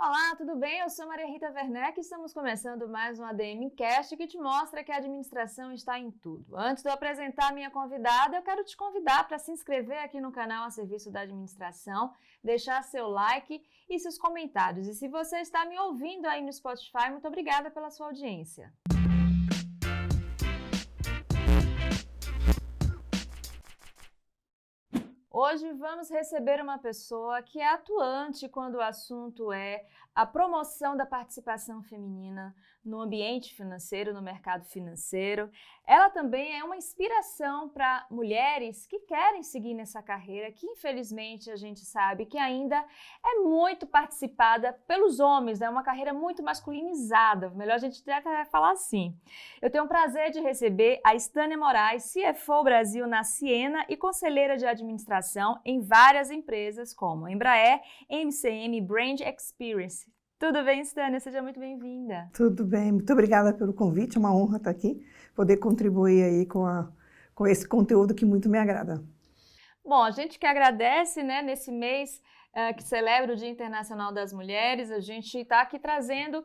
Olá, tudo bem? Eu sou Maria Rita Werneck e estamos começando mais um ADM Cast que te mostra que a administração está em tudo. Antes de eu apresentar a minha convidada, eu quero te convidar para se inscrever aqui no canal a serviço da administração, deixar seu like e seus comentários. E se você está me ouvindo aí no Spotify, muito obrigada pela sua audiência. Hoje vamos receber uma pessoa que é atuante quando o assunto é a promoção da participação feminina no ambiente financeiro, no mercado financeiro. Ela também é uma inspiração para mulheres que querem seguir nessa carreira, que infelizmente a gente sabe que ainda é muito participada pelos homens, é uma carreira muito masculinizada, melhor a gente até falar assim. Eu tenho o prazer de receber a Stânia Moraes, CFO Brasil na Ciena e conselheira de administração em várias empresas como Embraer, MCM, Brand Experience. Tudo bem, Stânia? Seja muito bem-vinda. Tudo bem, muito obrigada pelo convite, é uma honra estar aqui, poder contribuir aí com esse conteúdo que muito me agrada. Bom, a gente que agradece, né, nesse mês que celebra o Dia Internacional das Mulheres, a gente está aqui trazendo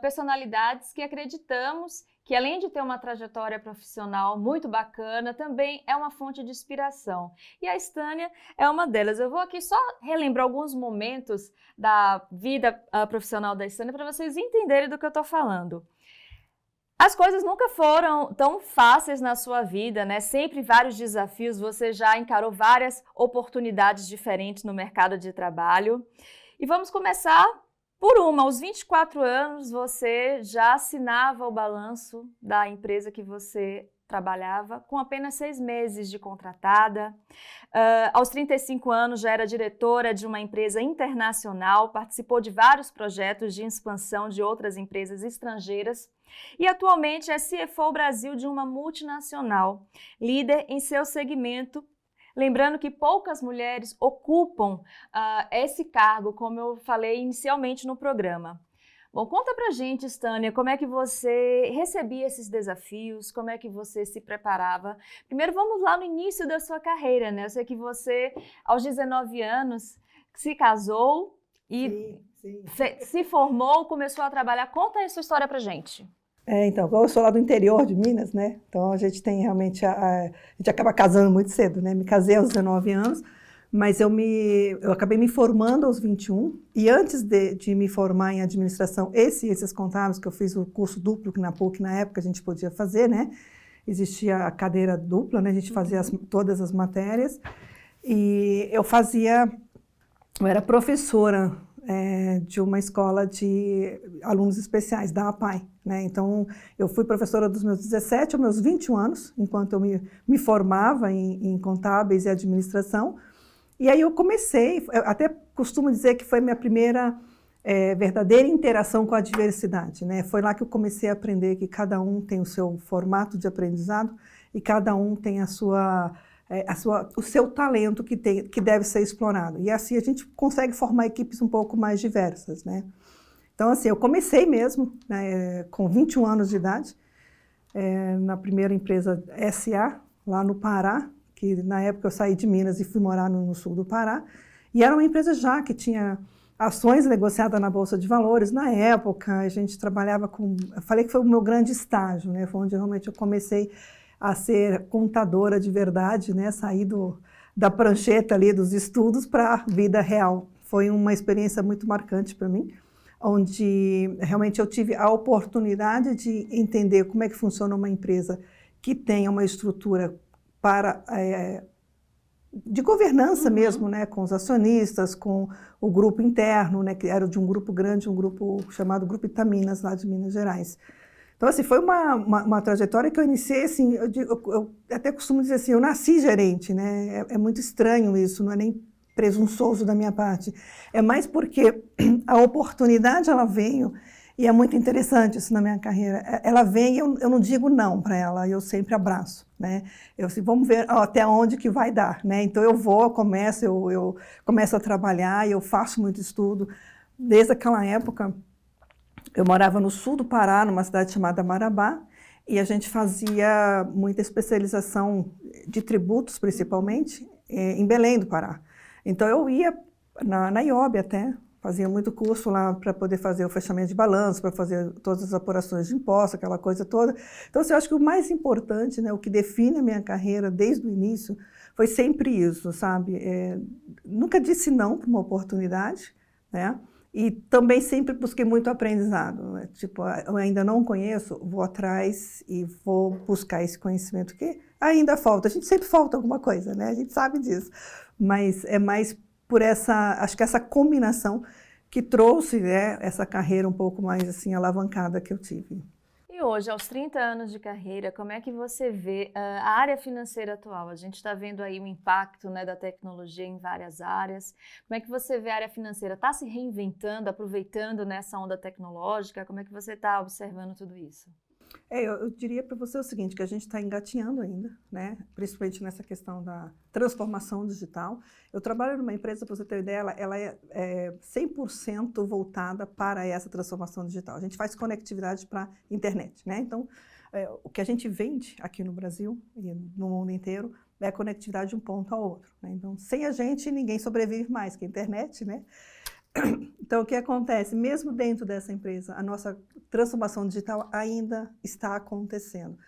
personalidades que acreditamos que, além de ter uma trajetória profissional muito bacana, também é uma fonte de inspiração. E a Stânia é uma delas. Eu vou aqui só relembrar alguns momentos da vida profissional da Stânia para vocês entenderem do que eu estou falando. As coisas nunca foram tão fáceis na sua vida, né? Sempre vários desafios, você já encarou várias oportunidades diferentes no mercado de trabalho. E vamos começar por uma. Aos 24 anos, você já assinava o balanço da empresa que você trabalhava, com apenas 6 meses de contratada. Aos 35 anos, já era diretora de uma empresa internacional, participou de vários projetos de expansão de outras empresas estrangeiras e atualmente é CFO Brasil de uma multinacional, líder em seu segmento. Lembrando que poucas mulheres ocupam esse cargo, como eu falei inicialmente no programa. Bom, conta pra gente, Stânia, como é que você recebia esses desafios, como é que você se preparava? Primeiro, vamos lá no início da sua carreira, né? Eu sei que você, aos 19 anos, se casou e se formou, começou a trabalhar. Conta essa história pra gente. Então, eu sou lá do interior de Minas, né? Então a gente tem realmente, a gente acaba casando muito cedo, né? Me casei aos 19 anos, mas eu acabei me formando aos 21, e antes de me formar em administração e ciências contábeis, que eu fiz o curso duplo que na PUC na época a gente podia fazer, né? Existia a cadeira dupla, né? A gente fazia todas as matérias, e eu era professora de uma escola de alunos especiais, da APAE, né? Então, eu fui professora dos meus 17 aos meus 21 anos, enquanto eu me formava em contábeis e administração. E aí eu comecei, eu até costumo dizer que foi minha primeira verdadeira interação com a diversidade, né? Foi lá que eu comecei a aprender que cada um tem o seu formato de aprendizado e cada um tem o seu talento que deve ser explorado. E assim a gente consegue formar equipes um pouco mais diversas, né? Então, assim, eu comecei mesmo, né, com 21 anos de idade, na primeira empresa SA, lá no Pará, que na época eu saí de Minas e fui morar no sul do Pará, e era uma empresa já que tinha ações negociadas na Bolsa de Valores. Na época, a gente trabalhava eu falei que foi o meu grande estágio, né? Foi onde realmente eu comecei a ser contadora de verdade, né? Sair da prancheta ali dos estudos para a vida real. Foi uma experiência muito marcante para mim, onde realmente eu tive a oportunidade de entender como é que funciona uma empresa que tenha uma estrutura de governança mesmo, né? Com os acionistas, com o grupo interno, né? Que era de um grupo grande, um grupo chamado Grupo Itaminas, lá de Minas Gerais. Então, assim, foi uma trajetória que eu iniciei, assim, eu até costumo dizer assim, eu nasci gerente, né? É muito estranho isso, não é nem presunçoso da minha parte. É mais porque a oportunidade, ela veio, e é muito interessante isso na minha carreira. Ela vem e eu não digo não para ela, eu sempre abraço, né? Eu assim, vamos ver até onde que vai dar, né? Então, eu começo a trabalhar, e eu faço muito estudo. Desde aquela época, eu morava no sul do Pará, numa cidade chamada Marabá, e a gente fazia muita especialização de tributos, principalmente, em Belém do Pará. Então, eu ia na IOB até, fazia muito curso lá para poder fazer o fechamento de balanço, para fazer todas as apurações de impostos, aquela coisa toda. Então, assim, eu acho que o mais importante, né, o que define a minha carreira desde o início, foi sempre isso, sabe? Nunca disse não para uma oportunidade, né? E também sempre busquei muito aprendizado, né? Tipo, eu ainda não conheço, vou atrás e vou buscar esse conhecimento que ainda falta. A gente sempre falta alguma coisa, né? A gente sabe disso. Mas é mais por acho que essa combinação que trouxe, né, essa carreira um pouco mais assim alavancada que eu tive. E hoje, aos 30 anos de carreira, como é que você vê a área financeira atual? A gente está vendo aí o impacto, né, da tecnologia em várias áreas. Como é que você vê a área financeira? Está se reinventando, aproveitando nessa onda tecnológica? Como é que você está observando tudo isso? Eu diria para você o seguinte, que a gente está engatinhando ainda, né? Principalmente nessa questão da transformação digital. Eu trabalho numa empresa, para você ter ideia, ela é 100% voltada para essa transformação digital. A gente faz conectividade para a internet, né? Então, o que a gente vende aqui no Brasil e no mundo inteiro é a conectividade de um ponto ao outro, né? Então, sem a gente, ninguém sobrevive mais, que a internet, né? Então, o que acontece? Mesmo dentro dessa empresa, a nossa transformação digital ainda está acontecendo.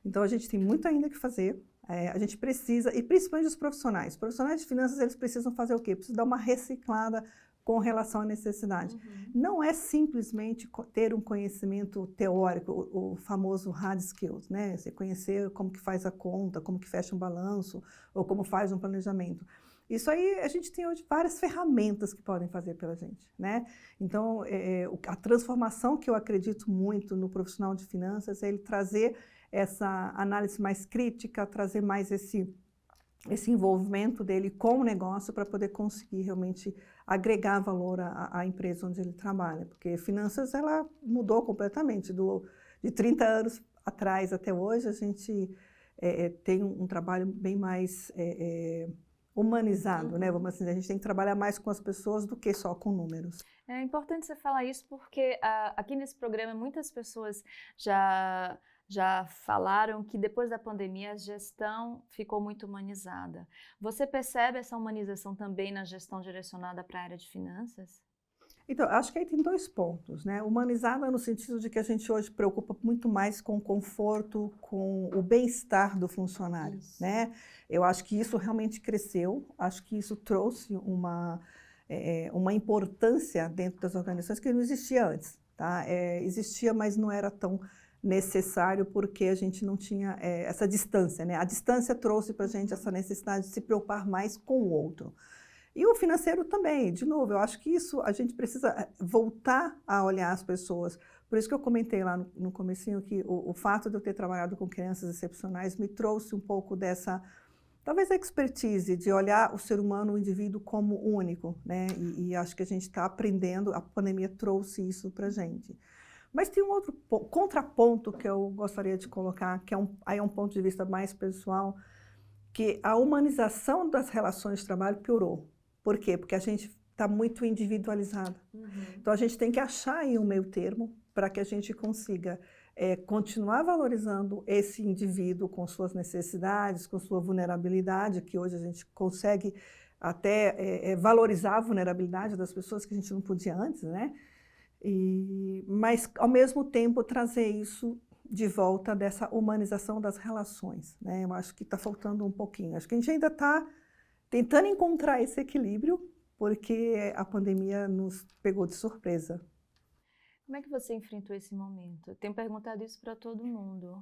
Então, a gente tem muito ainda que fazer. A gente precisa, e principalmente os profissionais. Os profissionais de finanças, eles precisam fazer o quê? Precisam dar uma reciclada com relação à necessidade. Não é simplesmente ter um conhecimento teórico, o famoso hard skills, né? Você conhecer como que faz a conta, como que fecha um balanço, ou como faz um planejamento. Isso aí, a gente tem hoje várias ferramentas que podem fazer pela gente, né? Então, a transformação que eu acredito muito no profissional de finanças é ele trazer essa análise mais crítica, trazer mais esse envolvimento dele com o negócio para poder conseguir realmente agregar valor à empresa onde ele trabalha. Porque finanças, ela mudou completamente. De 30 anos atrás até hoje, a gente tem um trabalho bem mais humanizado, né? Vamos assim, a gente tem que trabalhar mais com as pessoas do que só com números. É importante você falar isso porque aqui nesse programa muitas pessoas já falaram que depois da pandemia a gestão ficou muito humanizada. Você percebe essa humanização também na gestão direcionada para a área de finanças? Então, acho que aí tem dois pontos, né? Humanizada no sentido de que a gente hoje preocupa muito mais com o conforto, com o bem-estar do funcionário, né? Eu acho que isso realmente cresceu, acho que isso trouxe uma importância dentro das organizações que não existia antes, tá? Existia, mas não era tão necessário porque a gente não tinha essa distância, né? A distância trouxe para a gente essa necessidade de se preocupar mais com o outro. E o financeiro também, de novo, eu acho que isso a gente precisa voltar a olhar as pessoas. Por isso que eu comentei lá no comecinho que o fato de eu ter trabalhado com crianças excepcionais me trouxe um pouco dessa, talvez, expertise de olhar o ser humano, o indivíduo como único, né? E acho que a gente está aprendendo, a pandemia trouxe isso para a gente. Mas tem um outro contraponto que eu gostaria de colocar, que aí é um ponto de vista mais pessoal, que a humanização das relações de trabalho piorou. Por quê? Porque a gente está muito individualizado. Então, a gente tem que achar aí um meio termo para que a gente consiga continuar valorizando esse indivíduo com suas necessidades, com sua vulnerabilidade, que hoje a gente consegue até valorizar a vulnerabilidade das pessoas que a gente não podia antes, né? Mas, ao mesmo tempo, trazer isso de volta dessa humanização das relações, né? Eu acho que está faltando um pouquinho. Acho que a gente ainda está tentando encontrar esse equilíbrio, porque a pandemia nos pegou de surpresa. Como é que você enfrentou esse momento? Eu tenho perguntado isso para todo mundo.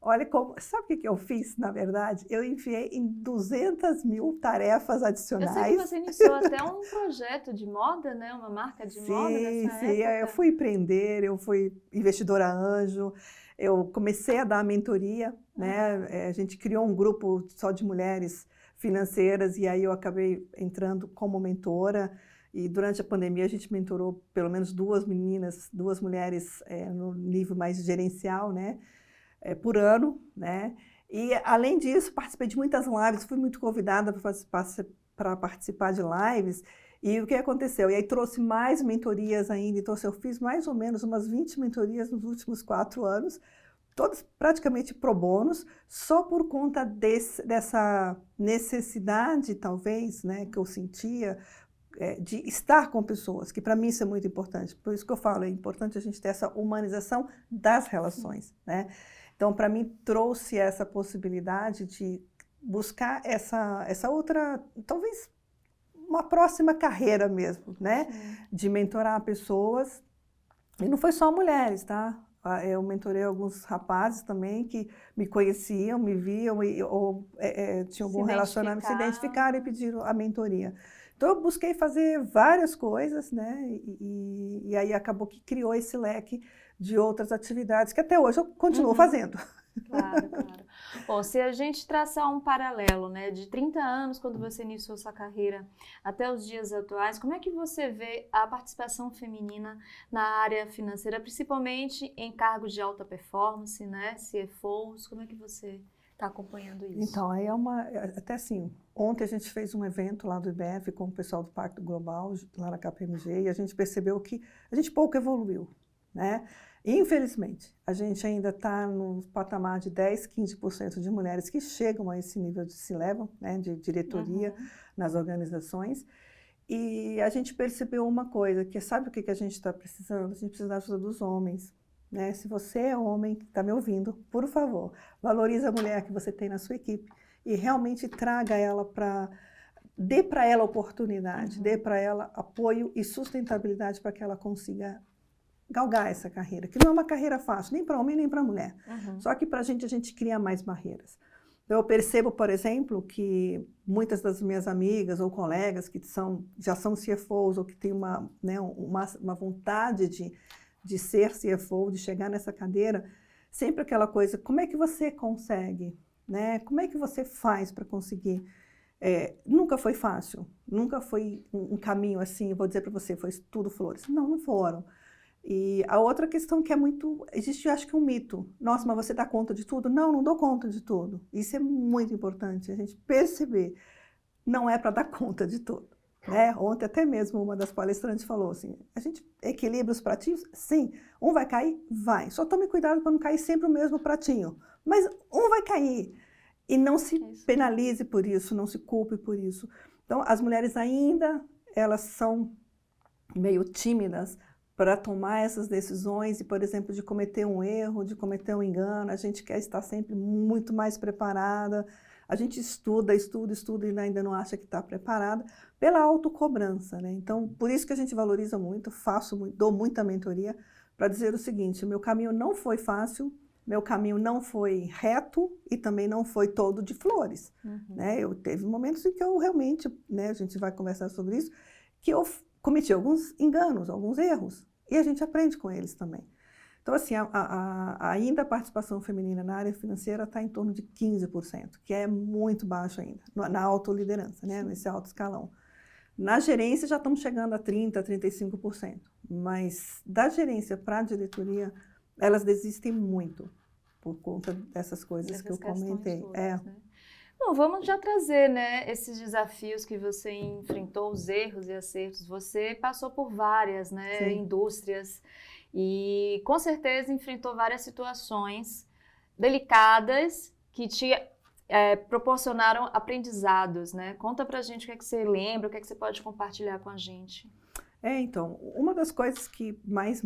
Olha, sabe o que eu fiz, na verdade? Eu enfiei em 200 mil tarefas adicionais. Eu sei que você iniciou até um projeto de moda, né? Uma marca de moda nessa Sim, época. eu fui empreender, eu fui investidora anjo, eu comecei a dar mentoria, né? A gente criou um grupo só de mulheres financeiras e aí eu acabei entrando como mentora. E durante a pandemia a gente mentorou pelo menos duas mulheres no nível mais gerencial, né? Por ano, né? E além disso participei de muitas lives, fui muito convidada para participar de lives. E o que aconteceu? E aí trouxe mais mentorias ainda, então eu fiz mais ou menos umas 20 mentorias nos últimos 4 anos, todas praticamente pro bonos, só por conta dessa necessidade, talvez, né, que eu sentia de estar com pessoas, que para mim isso é muito importante. Por isso que eu falo, é importante a gente ter essa humanização das relações, né? Então, para mim, trouxe essa possibilidade de buscar essa outra, talvez uma próxima carreira mesmo, né? De mentorar pessoas. E não foi só mulheres, tá? Eu mentorei alguns rapazes também que me conheciam, me viam ou tinham algum relacionamento, se identificaram e pediram a mentoria. Então, eu busquei fazer várias coisas, né? E aí acabou que criou esse leque de outras atividades que até hoje eu continuo fazendo. Claro, claro. Bom, se a gente traçar um paralelo, né, de 30 anos, quando você iniciou sua carreira, até os dias atuais, como é que você vê a participação feminina na área financeira, principalmente em cargos de alta performance, né, CFOs, como é que você está acompanhando isso? Então, aí até assim, ontem a gente fez um evento lá do IBF com o pessoal do Pacto Global, lá na KPMG, e a gente percebeu que a gente pouco evoluiu, né? Infelizmente, a gente ainda está no patamar de 10, 15% de mulheres que chegam a esse nível de C-level, né, de diretoria nas organizações. E a gente percebeu uma coisa, que sabe o que a gente está precisando? A gente precisa da ajuda dos homens, né? Se você é homem que está me ouvindo, por favor, valorize a mulher que você tem na sua equipe e realmente traga ela dê para ela oportunidade, dê para ela apoio e sustentabilidade para que ela consiga galgar essa carreira, que não é uma carreira fácil, nem para homem nem para mulher. Só que para a gente cria mais barreiras. Eu percebo, por exemplo, que muitas das minhas amigas ou colegas que já são CFOs ou que têm uma vontade de ser CFO, de chegar nessa cadeira, sempre aquela coisa, como é que você consegue? Né? Como é que você faz para conseguir? Nunca foi fácil, nunca foi um caminho assim, vou dizer para você, foi tudo flores. Não foram. E a outra questão que existe, eu acho que um mito. Nossa, mas você dá conta de tudo? Não dou conta de tudo. Isso é muito importante, a gente perceber. Não é para dar conta de tudo. Né? Ontem até mesmo uma das palestrantes falou assim, a gente equilibra os pratinhos? Sim. Um vai cair? Vai. Só tome cuidado para não cair sempre o mesmo pratinho. Mas um vai cair. E não se penalize por isso, não se culpe por isso. Então, as mulheres ainda, elas são meio tímidas para tomar essas decisões e, por exemplo, de cometer um erro, de cometer um engano. A gente quer estar sempre muito mais preparada. A gente estuda e ainda não acha que está preparada pela autocobrança, né? Então, por isso que a gente valoriza muito, dou muita mentoria para dizer o seguinte, meu caminho não foi fácil, meu caminho não foi reto e também não foi todo de flores, né? Teve momentos em que eu realmente, né, a gente vai conversar sobre isso, que eu cometi alguns enganos, alguns erros, e a gente aprende com eles também. Então, assim, ainda a participação feminina na área financeira está em torno de 15%, que é muito baixo ainda, na autoliderança, né, nesse alto escalão. Na gerência já estamos chegando a 30%, 35%, mas da gerência para a diretoria, elas desistem muito por conta dessas coisas que eu comentei. Todas, né? Bom, vamos já trazer, né, esses desafios que você enfrentou, os erros e acertos. Você passou por várias, né, indústrias e com certeza enfrentou várias situações delicadas que te proporcionaram aprendizados, né? Conta pra gente o que é que você lembra, o que é que você pode compartilhar com a gente. Então, uma das coisas que mais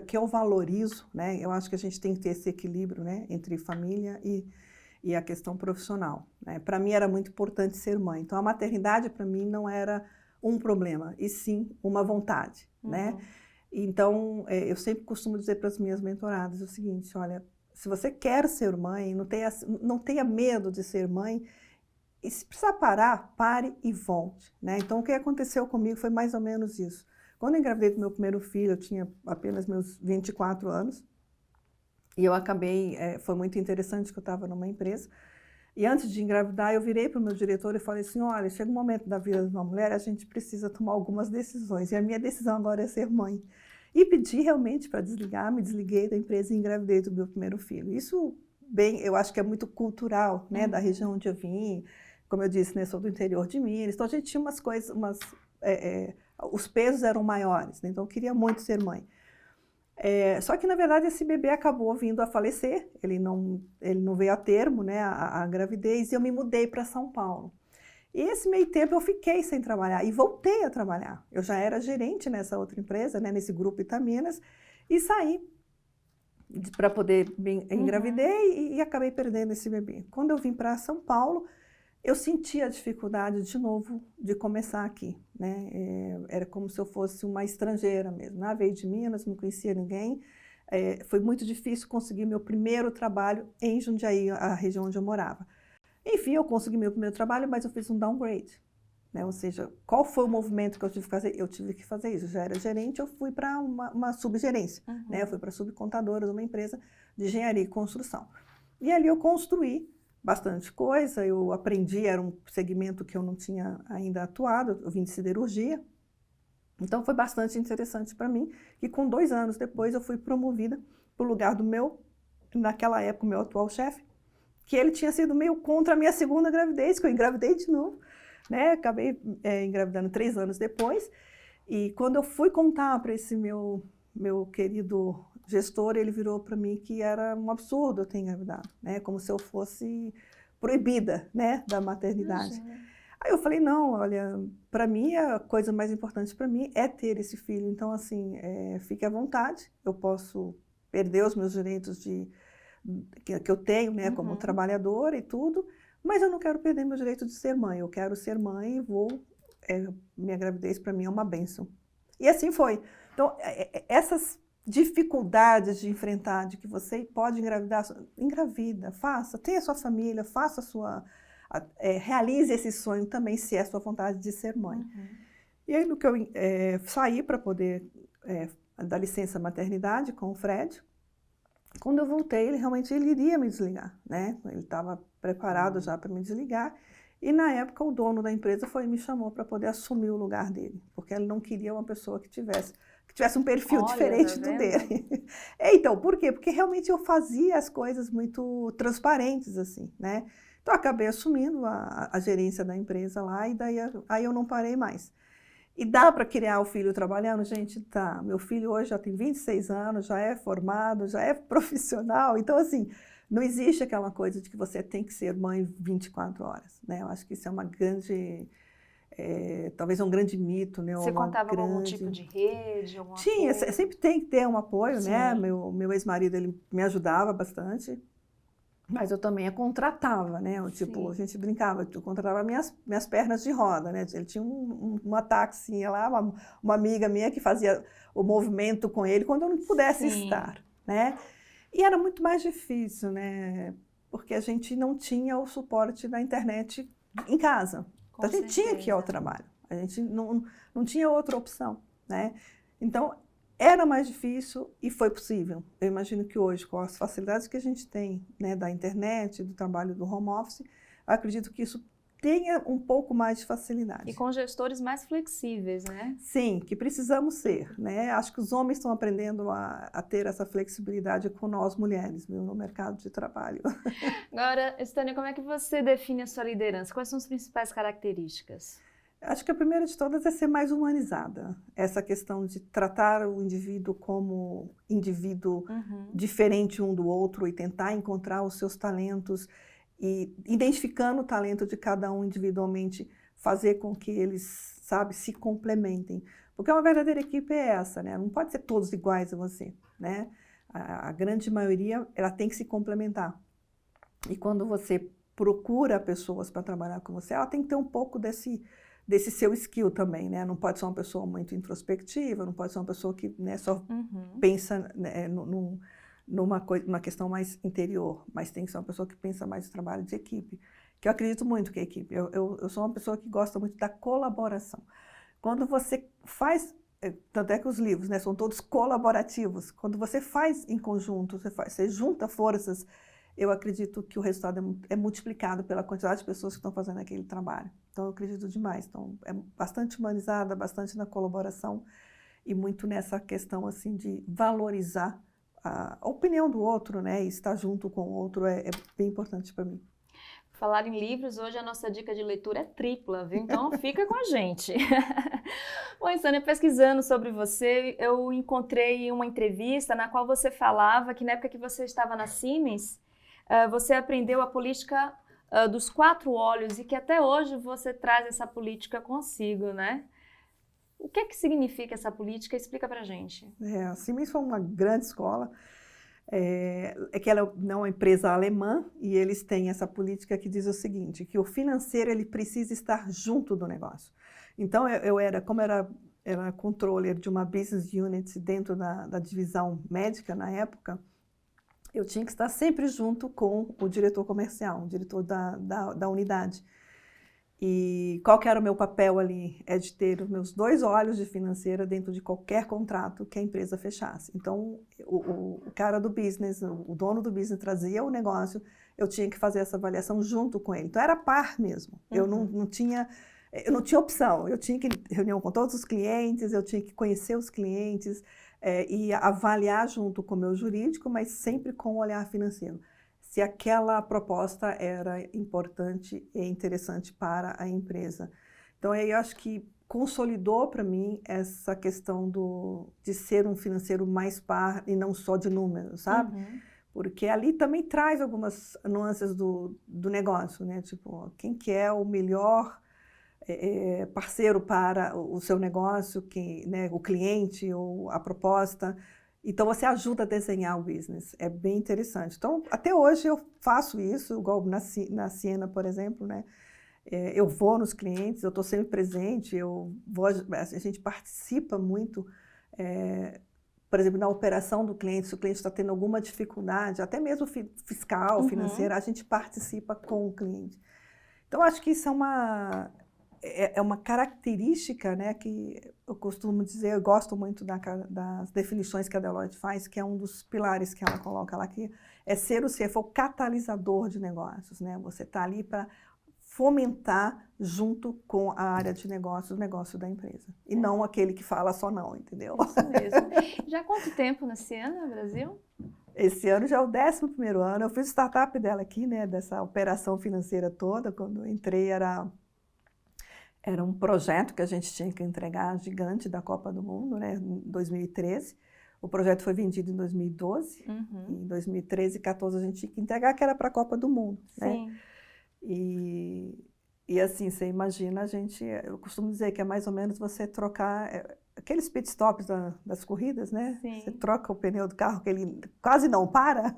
que eu valorizo, né, eu acho que a gente tem que ter esse equilíbrio, né, entre família e a questão profissional, né? Para mim era muito importante ser mãe. Então, a maternidade para mim não era um problema, e sim uma vontade, né? Então, eu sempre costumo dizer para as minhas mentoradas o seguinte, olha, se você quer ser mãe, não tenha medo de ser mãe, e se precisar parar, pare e volte, né? Então, o que aconteceu comigo foi mais ou menos isso. Quando eu engravidei do meu primeiro filho, eu tinha apenas meus 24 anos, e eu acabei, foi muito interessante que eu estava numa empresa, e antes de engravidar eu virei para o meu diretor e falei assim, olha, chega um momento da vida de uma mulher, a gente precisa tomar algumas decisões, e a minha decisão agora é ser mãe. E pedi realmente para desligar, me desliguei da empresa e engravidei do meu primeiro filho. Isso, eu acho que é muito cultural, né, da região onde eu vim, como eu disse, né, sou do interior de Minas, então a gente tinha umas coisas, os pesos eram maiores, né, então eu queria muito ser mãe. Só que, na verdade, esse bebê acabou vindo a falecer, ele não veio a termo, né, a gravidez, e eu me mudei para São Paulo. E esse meio tempo eu fiquei sem trabalhar e voltei a trabalhar. Eu já era gerente nessa outra empresa, né, nesse grupo Itaminas, e saí para poder engravidei e acabei perdendo esse bebê. Quando eu vim para São Paulo, eu senti a dificuldade de novo de começar aqui, né? Era como se eu fosse uma estrangeira mesmo. Veio de Minas, não conhecia ninguém. Foi muito difícil conseguir meu primeiro trabalho em Jundiaí, a região onde eu morava. Enfim, eu consegui meu primeiro trabalho, mas eu fiz um downgrade, né? Ou seja, qual foi o movimento que eu tive que fazer? Eu tive que fazer isso. Eu já era gerente, eu fui para uma subgerência, né? Eu fui para subcontadora de uma empresa de engenharia e construção. E ali eu construí bastante coisa, eu aprendi, era um segmento que eu não tinha ainda atuado, eu vim de siderurgia. Então foi bastante interessante para mim, e com 2 anos depois eu fui promovida para o lugar do naquela época, o meu atual chefe, que ele tinha sido meio contra a minha segunda gravidez, que eu engravidei de novo, né? Acabei engravidando 3 anos depois, e quando eu fui contar para esse meu querido gestor, ele virou para mim que era um absurdo eu ter engravidado, né? Como se eu fosse proibida, né, da maternidade. Aí eu falei, não, olha, para mim a coisa mais importante para mim é ter esse filho, então assim, fique à vontade, eu posso perder os meus direitos que eu tenho, né, como trabalhadora e tudo, mas eu não quero perder meu direito de ser mãe. Eu quero ser mãe e minha gravidez para mim é uma bênção. E assim foi. Então, essas dificuldades de enfrentar, de que você pode engravidar, engravida, faça, tenha sua família, faça realize esse sonho também, se é sua vontade de ser mãe. E aí, no que eu saí para poder dar licença maternidade com o Fred, quando eu voltei, ele iria me desligar, né? Ele estava preparado já para me desligar. E na época o dono da empresa me chamou para poder assumir o lugar dele, porque ele não queria uma pessoa que tivesse um perfil diferente do dele. Então, por quê? Porque realmente eu fazia as coisas muito transparentes, assim, né? Então, eu acabei assumindo a gerência da empresa lá, e aí eu não parei mais. E dá para criar o filho trabalhando? Gente, tá. Meu filho hoje já tem 26 anos, já é formado, já é profissional. Então, assim, não existe aquela coisa de que você tem que ser mãe 24 horas, né? Eu acho que isso é uma grande, talvez um grande mito, né? Você contava com algum tipo de rede, algum Tinha, apoio? sempre tem que ter um apoio, Sim. né? Meu ex-marido, ele me ajudava bastante. Mas eu também a contratava, né? Tipo, a gente brincava, eu contratava minhas pernas de roda, né? Ele tinha uma taxinha lá, uma amiga minha que fazia o movimento com ele quando eu não pudesse estar, né? E era muito mais difícil, né? Porque a gente não tinha o suporte da internet em casa. Então, a gente tinha que ir ao trabalho. A gente não tinha outra opção, né? Então, era mais difícil e foi possível. Eu imagino que hoje, com as facilidades que a gente tem, né, da internet, do trabalho do home office, eu acredito que isso tenha um pouco mais de facilidade. E com gestores mais flexíveis, né? Sim, que precisamos ser, né? Acho que os homens estão aprendendo a ter essa flexibilidade com nós mulheres, viu, no mercado de trabalho. Agora, Estânia, como é que você define a sua liderança? Quais são as principais características? Acho que a primeira de todas é ser mais humanizada. Essa questão de tratar o indivíduo como indivíduo diferente um do outro e tentar encontrar os seus talentos e, identificando o talento de cada um individualmente, fazer com que eles, sabe, se complementem. Porque uma verdadeira equipe é essa, né? Não pode ser todos iguais a você, né? A grande maioria, ela tem que se complementar. E quando você procura pessoas para trabalhar com você, ela tem que ter um pouco desse seu skill também, né? Não pode ser uma pessoa muito introspectiva, não pode ser uma pessoa que, né, só pensa, né, numa questão mais interior, mas tem que ser uma pessoa que pensa mais no trabalho de equipe, que eu acredito muito que é equipe. Eu sou uma pessoa que gosta muito da colaboração. Quando você faz, tanto é que os livros, né, são todos colaborativos, quando você faz em conjunto, você junta forças, eu acredito que o resultado é multiplicado pela quantidade de pessoas que estão fazendo aquele trabalho. Então, eu acredito demais. Então, é bastante humanizada, bastante na colaboração e muito nessa questão assim de valorizar a opinião do outro, né? E estar junto com o outro é bem importante para mim. Falar em livros, hoje a nossa dica de leitura é tripla, viu? Então, fica com a gente. Bom, Estânia, pesquisando sobre você, eu encontrei uma entrevista na qual você falava que na época que você estava na Siemens, você aprendeu a política dos 4 olhos e que até hoje você traz essa política consigo, né? O que é que significa essa política? Explica pra gente. A Siemens foi uma grande escola. É que ela não é uma empresa alemã e eles têm essa política que diz o seguinte, que o financeiro ele precisa estar junto do negócio. Então, como era controller de uma business unit dentro da divisão médica na época, eu tinha que estar sempre junto com o diretor comercial, o diretor da unidade. E qual que era o meu papel ali? É de ter os meus 2 olhos de financeira dentro de qualquer contrato que a empresa fechasse. Então, o cara do business, o dono do business trazia o negócio, eu tinha que fazer essa avaliação junto com ele. Então, era par mesmo. Eu não tinha opção. Eu tinha que ir em reunião com todos os clientes, eu tinha que conhecer os clientes e avaliar junto com o meu jurídico, mas sempre com o olhar financeiro. Se aquela proposta era importante e interessante para a empresa. Então, aí eu acho que consolidou para mim essa questão de ser um financeiro mais par e não só de números, sabe? Porque ali também traz algumas nuances do negócio, né? Tipo, quem que é o melhor parceiro para o seu negócio, né? O cliente ou a proposta. Então, você ajuda a desenhar o business. É bem interessante. Então, até hoje eu faço isso, igual na Ciena, por exemplo, né? Eu vou nos clientes, eu estou sempre presente, a gente participa muito, por exemplo, na operação do cliente, se o cliente está tendo alguma dificuldade, até mesmo fiscal, financeira, a gente participa com o cliente. Então, acho que isso é uma característica, né, que eu costumo dizer, eu gosto muito das definições que a Deloitte faz, que é um dos pilares que ela coloca lá, que é ser o CFO catalisador de negócios, né? Você está ali para fomentar junto com a área de negócios o negócio da empresa. E não aquele que fala só não, entendeu? Isso mesmo. Já há quanto tempo na Ciena, Brasil? Esse ano já é o 11º ano. Eu fiz o startup dela aqui, né, dessa operação financeira toda. Quando eu entrei era um projeto que a gente tinha que entregar gigante da Copa do Mundo, né, em 2013. O projeto foi vendido em 2012. Em 2013 e 2014 a gente tinha que entregar, que era para a Copa do Mundo. Sim. Né? E assim, você imagina, eu costumo dizer que é mais ou menos você trocar aqueles pit stops das corridas, né? Sim. Você troca o pneu do carro que ele quase não para,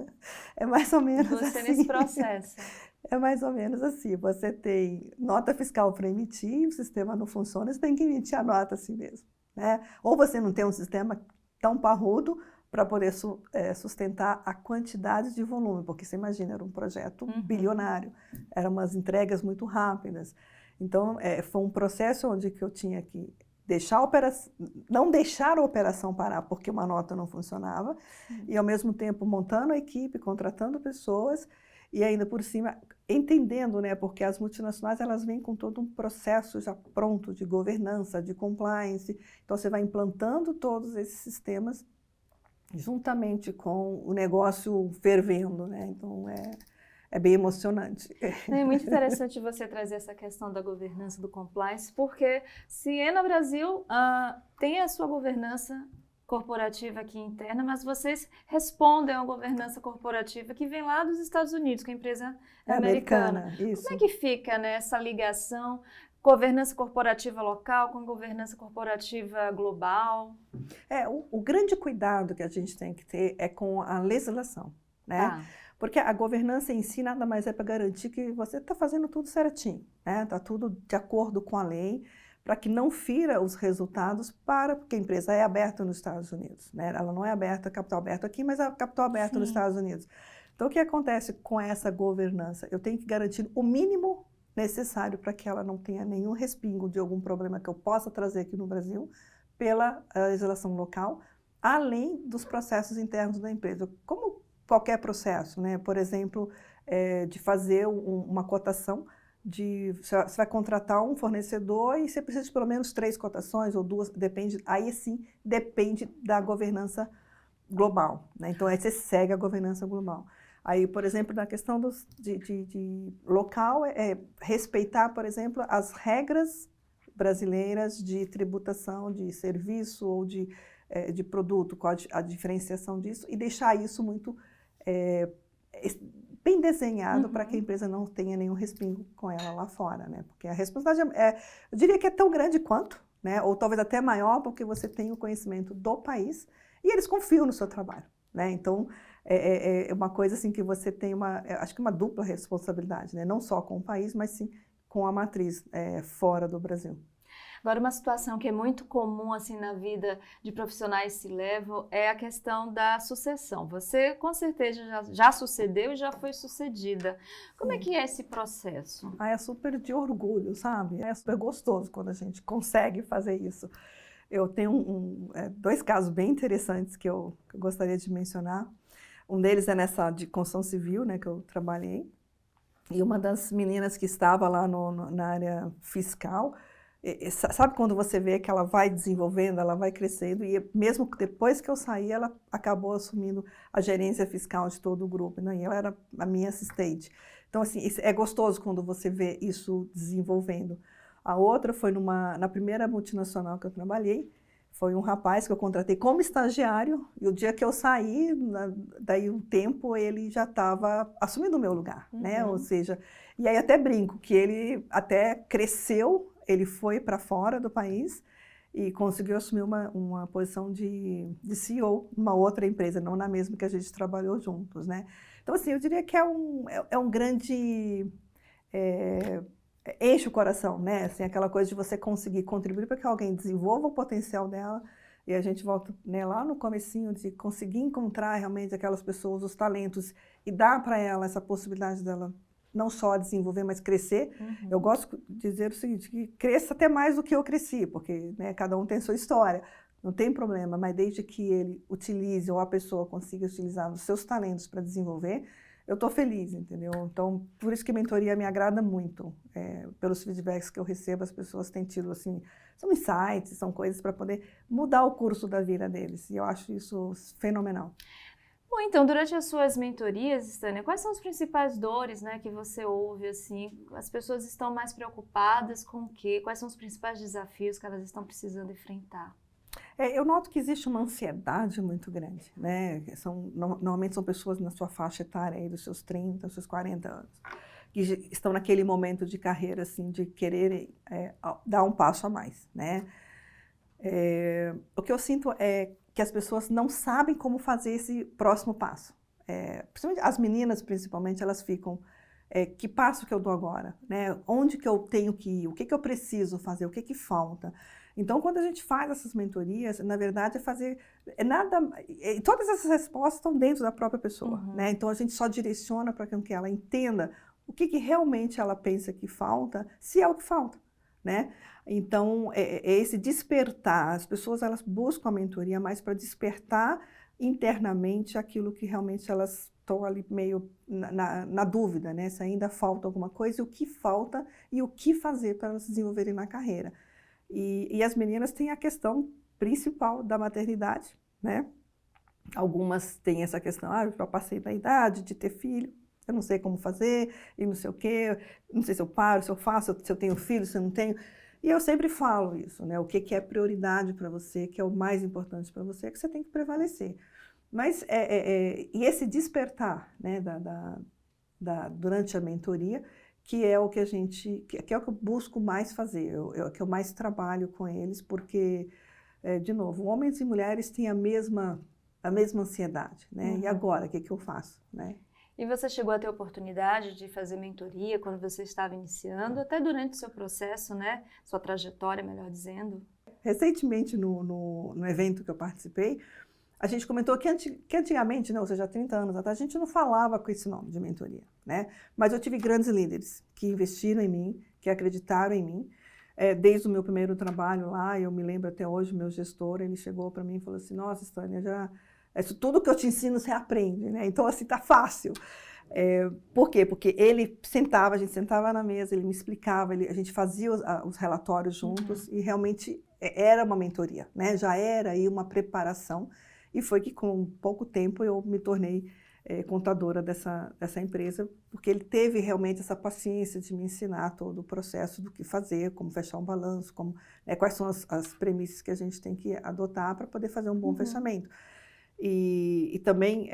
é mais ou menos você assim. Nesse processo. É mais ou menos assim, você tem nota fiscal para emitir, o sistema não funciona, você tem que emitir a nota assim mesmo, né? Ou você não tem um sistema tão parrudo para poder sustentar a quantidade de volume, porque você imagina, era um projeto bilionário, eram umas entregas muito rápidas. Então, foi um processo onde que eu tinha que não deixar a operação parar porque uma nota não funcionava, e ao mesmo tempo montando a equipe, contratando pessoas, e ainda por cima entendendo, né, porque as multinacionais elas vêm com todo um processo já pronto de governança, de compliance, então você vai implantando todos esses sistemas juntamente com o negócio fervendo, né? Então é bem emocionante. É muito interessante você trazer essa questão da governança do compliance, porque Ciena Brasil tem a sua governança corporativa aqui interna, mas vocês respondem a uma governança corporativa que vem lá dos Estados Unidos, que é a empresa americana. Isso. Como é que fica, né, essa ligação? Governança corporativa local com governança corporativa global? O grande cuidado que a gente tem que ter é com a legislação, né? Porque a governança em si nada mais é para garantir que você está fazendo tudo certinho, né? Está tudo de acordo com a lei, para que não fira os resultados porque a empresa é aberta nos Estados Unidos, né? Ela não é aberta, capital aberto aqui, mas é capital aberto nos Estados Unidos. Então, o que acontece com essa governança? Eu tenho que garantir o mínimo necessário para que ela não tenha nenhum respingo de algum problema que eu possa trazer aqui no Brasil pela legislação local, além dos processos internos da empresa. Como qualquer processo, né? Por exemplo, de fazer uma cotação, você vai contratar um fornecedor e você precisa de pelo menos 3 cotações ou 2, aí sim depende da governança global, né? Então aí você segue a governança global. Aí, por exemplo, na questão de local, respeitar, por exemplo, as regras brasileiras de tributação de serviço ou de produto, com a diferenciação disso, e deixar isso muito bem desenhado para que a empresa não tenha nenhum respingo com ela lá fora, né? Porque a responsabilidade eu diria que é tão grande quanto, né? Ou talvez até maior, porque você tem o conhecimento do país e eles confiam no seu trabalho, né? Então, é uma coisa assim que você tem acho que uma dupla responsabilidade, né? Não só com o país, mas sim com a matriz fora do Brasil. Agora, uma situação que é muito comum assim na vida de profissionais C-level é a questão da sucessão. Você, com certeza, já sucedeu e já foi sucedida. Como é que é esse processo? É super de orgulho, sabe? É super gostoso quando a gente consegue fazer isso. Eu tenho dois casos bem interessantes que eu gostaria de mencionar. Um deles é nessa de construção civil, né, que eu trabalhei. E uma das meninas que estava lá na área fiscal, sabe quando você vê que ela vai desenvolvendo, ela vai crescendo, e mesmo depois que eu saí, ela acabou assumindo a gerência fiscal de todo o grupo, né? E ela era a minha assistente. Então, assim, é gostoso quando você vê isso desenvolvendo. A outra foi na primeira multinacional que eu trabalhei, foi um rapaz que eu contratei como estagiário, e o dia que eu saí, daí um tempo, ele já estava assumindo o meu lugar, né? Ou seja, e aí até brinco, que ele até cresceu, ele foi para fora do país e conseguiu assumir uma posição de CEO numa outra empresa, não na mesma que a gente trabalhou juntos, né? Então, assim, eu diria que é um grande... enche o coração, né? Assim, aquela coisa de você conseguir contribuir para que alguém desenvolva o potencial dela, e a gente volta, né, lá no comecinho de conseguir encontrar realmente aquelas pessoas, os talentos, e dar para ela essa possibilidade dela não só desenvolver, mas crescer. Eu gosto de dizer o seguinte, que cresça até mais do que eu cresci, porque, né, cada um tem sua história, não tem problema, mas desde que ele utilize, ou a pessoa consiga utilizar os seus talentos para desenvolver, eu estou feliz, entendeu? Então, por isso que mentoria me agrada muito. Pelos feedbacks que eu recebo, as pessoas têm tido, assim, são insights, são coisas para poder mudar o curso da vida deles. E eu acho isso fenomenal. Bom, então, durante as suas mentorias, Stânia, quais são as principais dores, né, que você ouve, assim? As pessoas estão mais preocupadas com o quê? Quais são os principais desafios que elas estão precisando enfrentar? Eu noto que existe uma ansiedade muito grande, né? Normalmente são pessoas na sua faixa etária, aí, dos seus 30, dos seus 40 anos, que estão naquele momento de carreira, assim, de querer dar um passo a mais, né? O que eu sinto é que as pessoas não sabem como fazer esse próximo passo. Principalmente as meninas, principalmente, elas ficam... que passo que eu dou agora? Né? Onde que eu tenho que ir? O que eu preciso fazer? O que falta? Então, quando a gente faz essas mentorias, na verdade, todas essas respostas estão dentro da própria pessoa, né? Então, a gente só direciona para que ela entenda o que realmente ela pensa que falta, se é o que falta, né? Então, esse despertar. As pessoas, elas buscam a mentoria mais para despertar internamente aquilo que realmente elas estão ali meio na dúvida, né? Se ainda falta alguma coisa, o que falta e o que fazer para elas se desenvolverem na carreira. E as meninas têm a questão principal da maternidade, né? Algumas têm essa questão, eu já passei da idade de ter filho, eu não sei como fazer, e não sei o quê, não sei se eu paro, se eu faço, se eu tenho filho, se eu não tenho. E eu sempre falo isso, né? O que é prioridade para você, que é o mais importante para você, é que você tem que prevalecer. Mas, e esse despertar, né, durante a mentoria, que é o que que é o que eu busco mais fazer, que eu mais trabalho com eles, porque, de novo, homens e mulheres têm a mesma ansiedade, né? E agora, o que eu faço, né? E você chegou a ter oportunidade de fazer mentoria quando você estava iniciando, até durante o seu processo, né? Sua trajetória, melhor dizendo? Recentemente, no evento que eu participei, a gente comentou que antigamente, né, ou seja, há 30 anos atrás, a gente não falava com esse nome de mentoria, né? Mas eu tive grandes líderes que investiram em mim, que acreditaram em mim. Desde o meu primeiro trabalho lá, eu me lembro até hoje, o meu gestor, ele chegou para mim e falou assim, nossa, Stânia, tudo que eu te ensino você aprende, né? Então, assim, tá fácil. Por quê? Porque a gente sentava na mesa, ele me explicava, a gente fazia os relatórios juntos e realmente era uma mentoria, né? Já era aí uma preparação. E foi que, com pouco tempo, eu me tornei contadora dessa empresa, porque ele teve realmente essa paciência de me ensinar todo o processo do que fazer, como fechar um balanço, quais são as premissas que a gente tem que adotar para poder fazer um bom fechamento. E também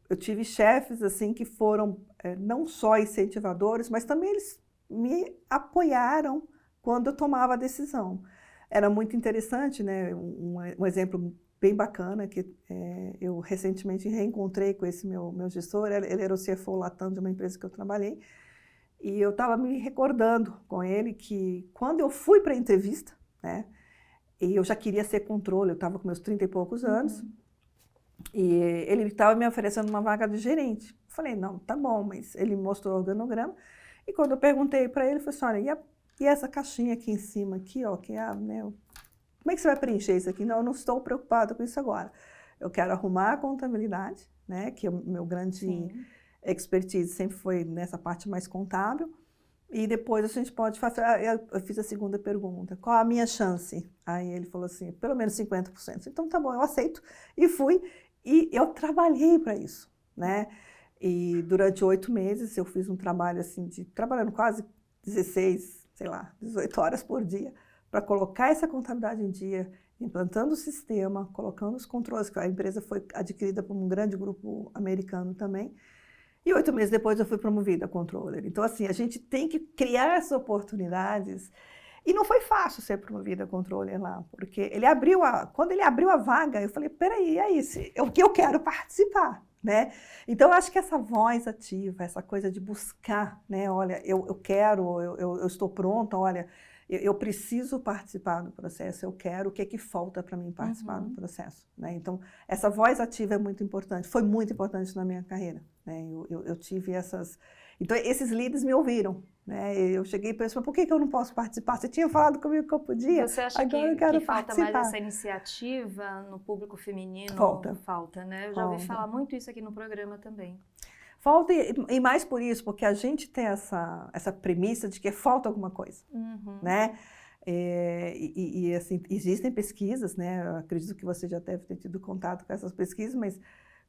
eu tive chefes assim que foram não só incentivadores, mas também eles me apoiaram quando eu tomava a decisão. Era muito interessante, né? Um exemplo bem bacana que eu recentemente reencontrei com esse meu gestor. Ele era o CFO Latam de uma empresa que eu trabalhei. E eu estava me recordando com ele que quando eu fui para a entrevista, né? E eu já queria ser controle, eu estava com meus 30 e poucos anos. E ele estava me oferecendo uma vaga de gerente. Eu falei, não, tá bom, mas ele me mostrou o organograma. E quando eu perguntei para ele, ele falou assim, olha, e essa caixinha aqui em cima, aqui, ó, que é, né, como é que você vai preencher isso aqui? Não, eu não estou preocupada com isso agora. Eu quero arrumar a contabilidade, né, que é o meu grande expertise sempre foi nessa parte mais contábil. E depois a gente pode fazer... Eu fiz a segunda pergunta. Qual a minha chance? Aí ele falou assim, pelo menos 50%. Então tá bom, eu aceito. E fui. E eu trabalhei para isso, né? E durante 8 meses eu fiz um trabalho assim, trabalhando quase 16, sei lá, 18 horas por dia, para colocar essa contabilidade em dia, implantando o sistema, colocando os controles, que a empresa foi adquirida por um grande grupo americano também. E 8 meses depois eu fui promovida a controller. Então, assim, a gente tem que criar essas oportunidades. E não foi fácil ser promovida a controller lá, porque quando ele abriu a vaga, eu falei, peraí, é isso, eu quero participar, né? Então, eu acho que essa voz ativa, essa coisa de buscar, né? Olha, eu quero, eu estou pronta, olha, eu preciso participar do processo, eu quero, o que é que falta para mim participar do processo, né? Então, essa voz ativa é muito importante, foi muito importante na minha carreira, né? Eu tive essas... Então, esses líderes me ouviram, né? Eu cheguei e pensei, por que eu não posso participar? Você tinha falado comigo que eu podia, você acha agora eu quero que falta participar. mais essa iniciativa no público feminino? Falta, né? Eu já ouvi falar muito isso aqui no programa também. Falta, e mais por isso, porque a gente tem essa premissa de que falta alguma coisa, né? Assim, existem pesquisas, né? Eu acredito que você já deve ter tido contato com essas pesquisas, mas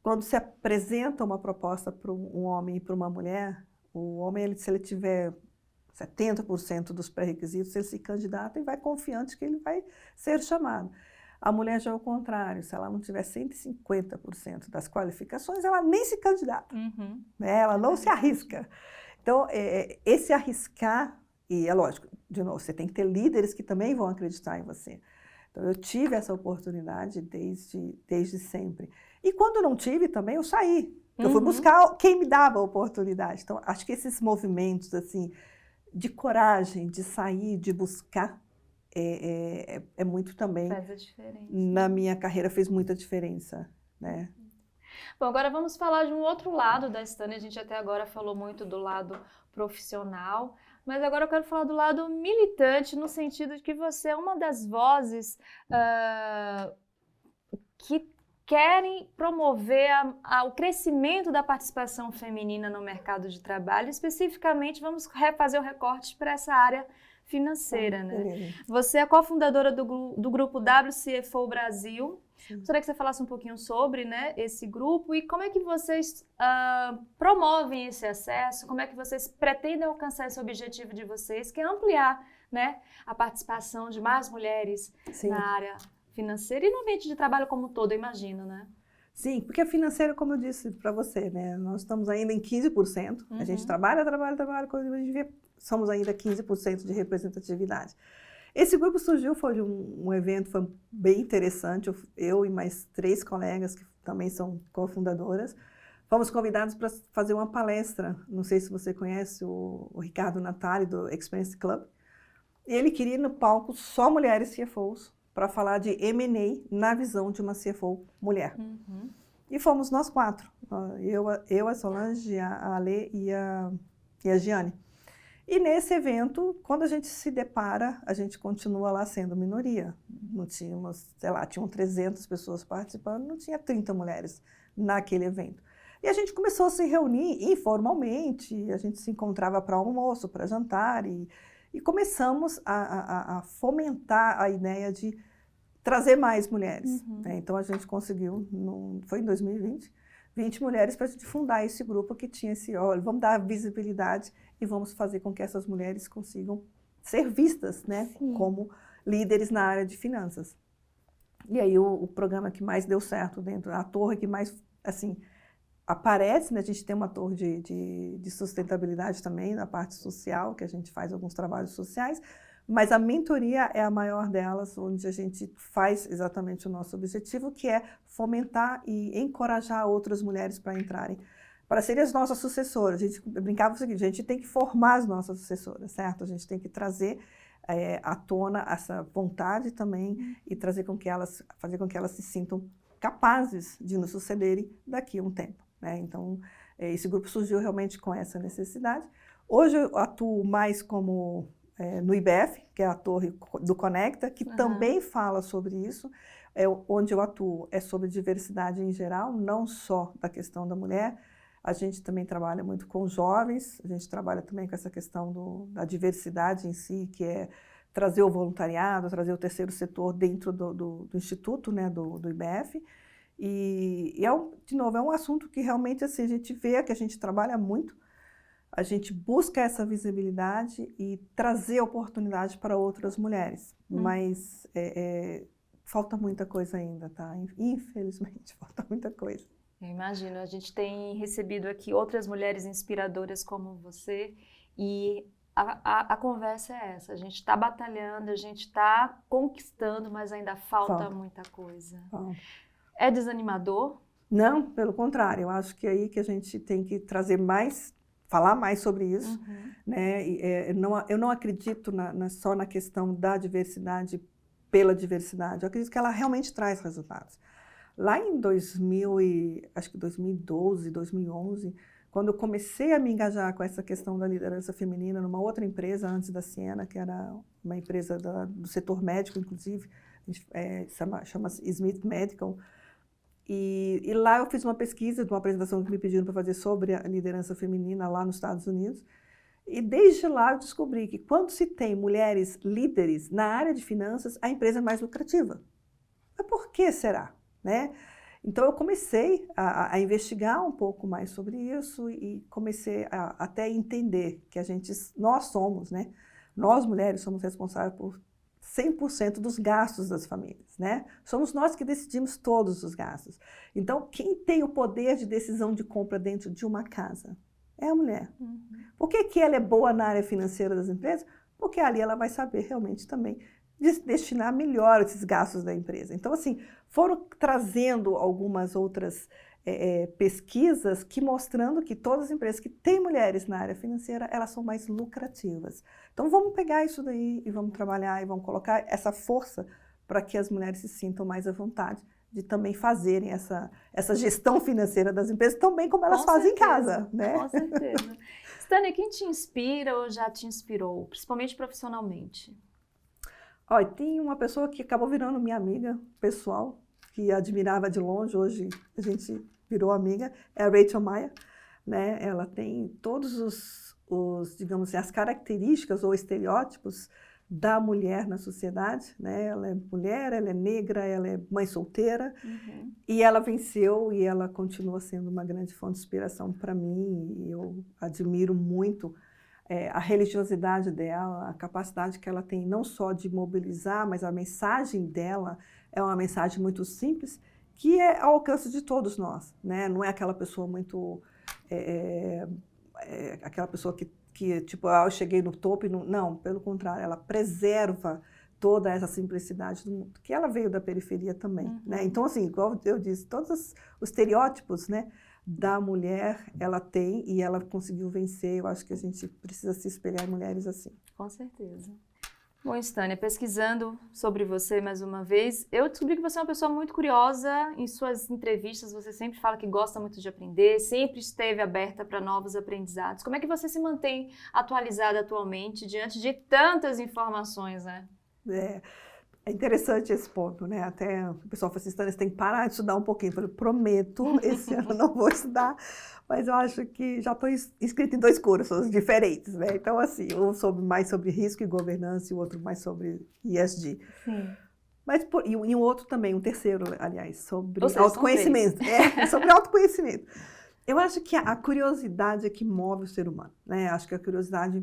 quando se apresenta uma proposta para um homem e para uma mulher, o homem, se ele tiver 70% dos pré-requisitos, ele se candidata e vai confiante que ele vai ser chamado. A mulher já é o contrário, se ela não tiver 150% das qualificações, ela nem se candidata, né? Ela não se arrisca. Então, esse arriscar, e é lógico, de novo, você tem que ter líderes que também vão acreditar em você. Então, eu tive essa oportunidade desde sempre. E quando não tive também, eu saí. Eu fui buscar quem me dava a oportunidade. Então, acho que esses movimentos, assim, de coragem, de sair, de buscar, é muito também... Faz a diferença. Na minha carreira fez muita diferença, né? Bom, agora vamos falar de um outro lado da Stani. A gente até agora falou muito do lado profissional, mas agora eu quero falar do lado militante, no sentido de que você é uma das vozes que querem promover o crescimento da participação feminina no mercado de trabalho. Especificamente, vamos fazer o recorte para essa área financeira, né? Você é cofundadora do grupo WCFO Brasil. Gostaria que você falasse um pouquinho sobre, né, esse grupo e como é que vocês promovem esse acesso, como é que vocês pretendem alcançar esse objetivo de vocês, que é ampliar, né, a participação de mais mulheres na área financeira e no ambiente de trabalho como um todo, eu imagino, né? Sim, porque a financeira, como eu disse para você, né, nós estamos ainda em 15%, a gente trabalha, quando a gente vê, somos ainda 15% de representatividade. Esse grupo surgiu, foi um evento, foi bem interessante, eu e mais 3 colegas, que também são cofundadoras, fomos convidados para fazer uma palestra, não sei se você conhece o Ricardo Natali, do Experience Club, e ele queria ir no palco só mulheres CFOs, para falar de M&A na visão de uma CFO mulher. E fomos nós 4, eu, a Solange, a Ale e a Giane. E nesse evento, quando a gente se depara, a gente continua lá sendo minoria. Não tínhamos, sei lá, tinham 300 pessoas participando, não tinha 30 mulheres naquele evento. E a gente começou a se reunir informalmente, a gente se encontrava para almoço, para jantar, e começamos a fomentar a ideia de trazer mais mulheres. Né? Então, a gente conseguiu, foi em 2020, 20 mulheres para a gente fundar esse grupo que tinha olha, vamos dar visibilidade e vamos fazer com que essas mulheres consigam ser vistas, né, como líderes na área de finanças. E aí o programa que mais deu certo dentro, a torre que mais, assim, aparece, né? A gente tem uma torre de sustentabilidade também, na parte social, que a gente faz alguns trabalhos sociais, mas a mentoria é a maior delas, onde a gente faz exatamente o nosso objetivo, que é fomentar e encorajar outras mulheres para entrarem, para serem as nossas sucessoras. A gente brincava o seguinte, a gente tem que formar as nossas sucessoras, certo? A gente tem que trazer à tona essa vontade também e fazer com que elas se sintam capazes de nos sucederem daqui a um tempo, né? Então, esse grupo surgiu realmente com essa necessidade. Hoje eu atuo mais como no IBF, que é a torre do Conecta, que também fala sobre isso. Onde eu atuo é sobre diversidade em geral, não só da questão da mulher. A gente também trabalha muito com jovens, a gente trabalha também com essa questão da diversidade em si, que é trazer o voluntariado, trazer o terceiro setor dentro do instituto, né, do IBF. E de novo, é um assunto que realmente assim, a gente vê que a gente trabalha muito, a gente busca essa visibilidade e trazer oportunidade para outras mulheres, mas falta muita coisa ainda, tá? Infelizmente, falta muita coisa. Eu imagino, a gente tem recebido aqui outras mulheres inspiradoras como você e a conversa é essa, a gente está batalhando, a gente está conquistando, mas ainda falta muita coisa. É desanimador? Não, pelo contrário, eu acho que é aí que a gente tem que trazer mais, falar mais sobre isso, né? Eu não acredito só na questão da diversidade pela diversidade, eu acredito que ela realmente traz resultados. Lá em 2012, 2011, quando eu comecei a me engajar com essa questão da liderança feminina numa outra empresa antes da Siena, que era uma empresa do setor médico, inclusive, chama-se Smith Medical, e lá eu fiz uma pesquisa de uma apresentação que me pediram para fazer sobre a liderança feminina lá nos Estados Unidos, e desde lá eu descobri que quando se tem mulheres líderes na área de finanças, a empresa é mais lucrativa. Mas por que será? Né? Então eu comecei a investigar um pouco mais sobre isso e comecei a até entender que nós somos, né? Nós mulheres somos responsáveis por 100% dos gastos das famílias, né? Somos nós que decidimos todos os gastos. Então quem tem o poder de decisão de compra dentro de uma casa é a mulher. Por que ela é boa na área financeira das empresas? Porque ali ela vai saber realmente também destinar melhor esses gastos da empresa. Então, assim, foram trazendo algumas outras pesquisas que mostrando que todas as empresas que têm mulheres na área financeira, elas são mais lucrativas. Então, vamos pegar isso daí e vamos trabalhar e vamos colocar essa força para que as mulheres se sintam mais à vontade de também fazerem essa gestão financeira das empresas tão bem como elas fazem em casa, né? Com certeza. Stânia, quem te inspira ou já te inspirou, principalmente profissionalmente? Olha, tem uma pessoa que acabou virando minha amiga pessoal, que admirava de longe, hoje a gente virou amiga, é a Rachel Maia, né? Ela tem todos digamos assim, as características ou estereótipos da mulher na sociedade, né? Ela é mulher, ela é negra, ela é mãe solteira, e ela venceu e ela continua sendo uma grande fonte de inspiração para mim, e eu admiro muito a religiosidade dela, a capacidade que ela tem não só de mobilizar, mas a mensagem dela é uma mensagem muito simples, que é ao alcance de todos nós, né? Não é aquela pessoa muito... aquela pessoa que tipo, eu cheguei no topo e não, pelo contrário, ela preserva toda essa simplicidade do mundo, que ela veio da periferia também, né? Então, assim, igual eu disse, todos os estereótipos, né, da mulher, ela tem e ela conseguiu vencer. Eu acho que a gente precisa se espelhar em mulheres assim. Com certeza. Bom, Stânia, pesquisando sobre você mais uma vez, eu descobri que você é uma pessoa muito curiosa. Em suas entrevistas, você sempre fala que gosta muito de aprender, sempre esteve aberta para novos aprendizados. Como é que você se mantém atualizada atualmente diante de tantas informações, né? É interessante esse ponto, né? Até o pessoal fala assim, Stânia, você tem que parar de estudar um pouquinho. Eu falei, prometo, esse ano não vou estudar, mas eu acho que já estou inscrita em 2 cursos diferentes, né? Então, assim, um mais sobre risco e governança e o outro mais sobre ESG. Sim. Mas, e um outro também, um terceiro, aliás, sobre seja, autoconhecimento. Sobre autoconhecimento. Eu acho que a curiosidade é que move o ser humano, né? Acho que a curiosidade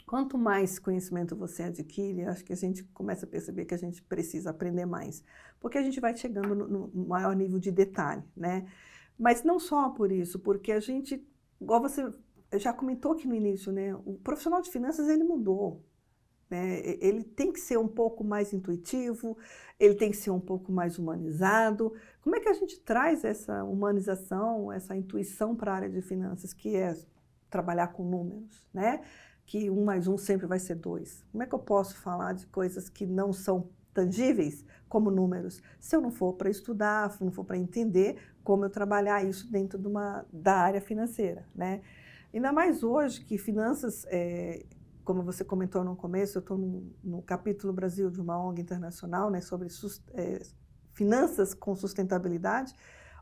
Quanto mais conhecimento você adquire, acho que a gente começa a perceber que a gente precisa aprender mais, porque a gente vai chegando no maior nível de detalhe, né? Mas não só por isso, porque a gente, igual você já comentou aqui no início, né? O profissional de finanças, ele mudou, né? Ele tem que ser um pouco mais intuitivo, ele tem que ser um pouco mais humanizado. Como é que a gente traz essa humanização, essa intuição para a área de finanças, que é trabalhar com números, né? Que 1 mais 1 sempre vai ser 2. Como é que eu posso falar de coisas que não são tangíveis, como números, se eu não for para estudar, se não for para entender como eu trabalhar isso dentro da área financeira, né? Ainda mais hoje que finanças, como você comentou no começo, eu estou no capítulo Brasil de uma ONG internacional, né, sobre finanças com sustentabilidade,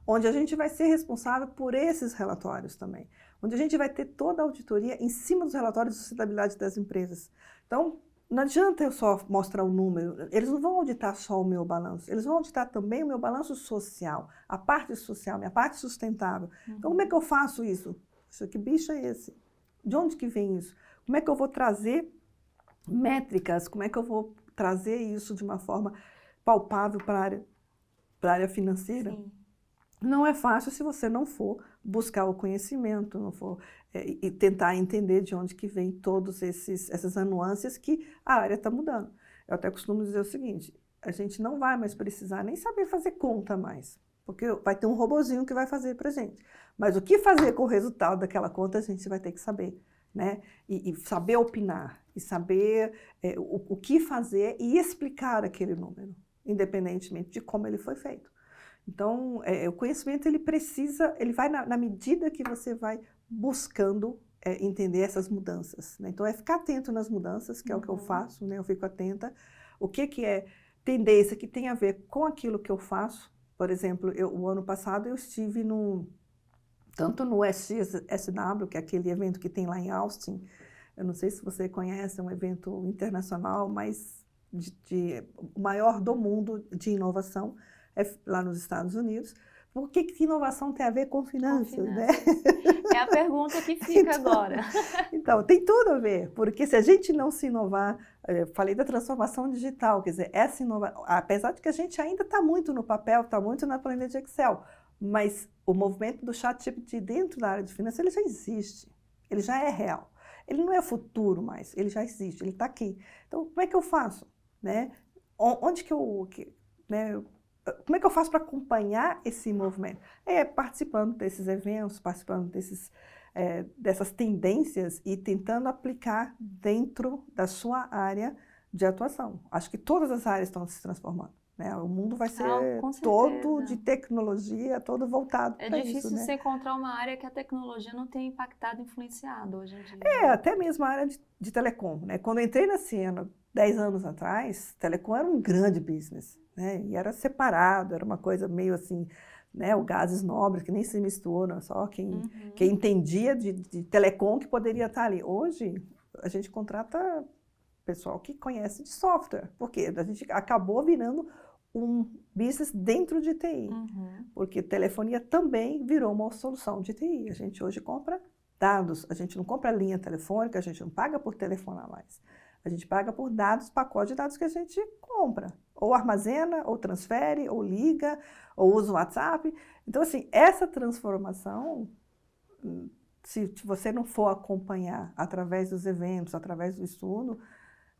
onde a gente vai ser responsável por esses relatórios também, onde a gente vai ter toda a auditoria em cima dos relatórios de sustentabilidade das empresas. Então, não adianta eu só mostrar o número, eles não vão auditar só o meu balanço, eles vão auditar também o meu balanço social, a parte social, minha parte sustentável. Então, como é que eu faço isso? Que bicho é esse? De onde que vem isso? Como é que eu vou trazer métricas? Como é que eu vou trazer isso de uma forma palpável para a área financeira? Sim. Não é fácil se você não for buscar o conhecimento, não for e tentar entender de onde que vem todas essas nuances que a área está mudando. Eu até costumo dizer o seguinte, a gente não vai mais precisar nem saber fazer conta mais, porque vai ter um robozinho que vai fazer para a gente. Mas o que fazer com o resultado daquela conta a gente vai ter que saber, né? E saber opinar, e saber o que fazer e explicar aquele número, independentemente de como ele foi feito. Então, o conhecimento, ele vai na medida que você vai buscando entender essas mudanças, né? Então, é ficar atento nas mudanças, que é o que eu faço, né? Eu fico atenta. O que é tendência que tem a ver com aquilo que eu faço? Por exemplo, o ano passado eu estive tanto no SXSW, que é aquele evento que tem lá em Austin. Eu não sei se você conhece, é um evento internacional, mas o maior do mundo de inovação, lá nos Estados Unidos. Por que inovação tem a ver com finanças, né? É a pergunta que fica agora. Então, tem tudo a ver, porque se a gente não se inovar, falei da transformação digital, quer dizer, essa inovação, apesar de que a gente ainda está muito no papel, está muito na planilha de Excel, mas o movimento do ChatGPT dentro da área de finanças, ele já existe, ele já é real. Ele não é futuro mais, ele já existe, ele está aqui. Então, como é que eu faço? Né? Onde que né? Como é que eu faço para acompanhar esse movimento? Participando desses eventos, participando dessas tendências e tentando aplicar dentro da sua área de atuação. Acho que todas as áreas estão se transformando, né? O mundo vai ser todo de tecnologia, todo voltado para isso. É difícil né? você encontrar uma área que a tecnologia não tenha impactado, influenciado hoje em dia. Até mesmo a área de telecom, né? Quando eu entrei na Ciena, 10 anos atrás, telecom era um grande business, né? E era separado, era uma coisa meio assim, né? O gases nobres, que nem se mistura, só quem entendia de telecom que poderia estar ali. Hoje, a gente contrata pessoal que conhece de software, porque a gente acabou virando um business dentro de TI, porque telefonia também virou uma solução de TI. A gente hoje compra dados, a gente não compra linha telefônica, a gente não paga por telefonar mais. A gente paga por dados, pacote de dados que a gente compra. Ou armazena, ou transfere, ou liga, ou usa o WhatsApp. Então, assim, essa transformação, se você não for acompanhar através dos eventos, através do estudo,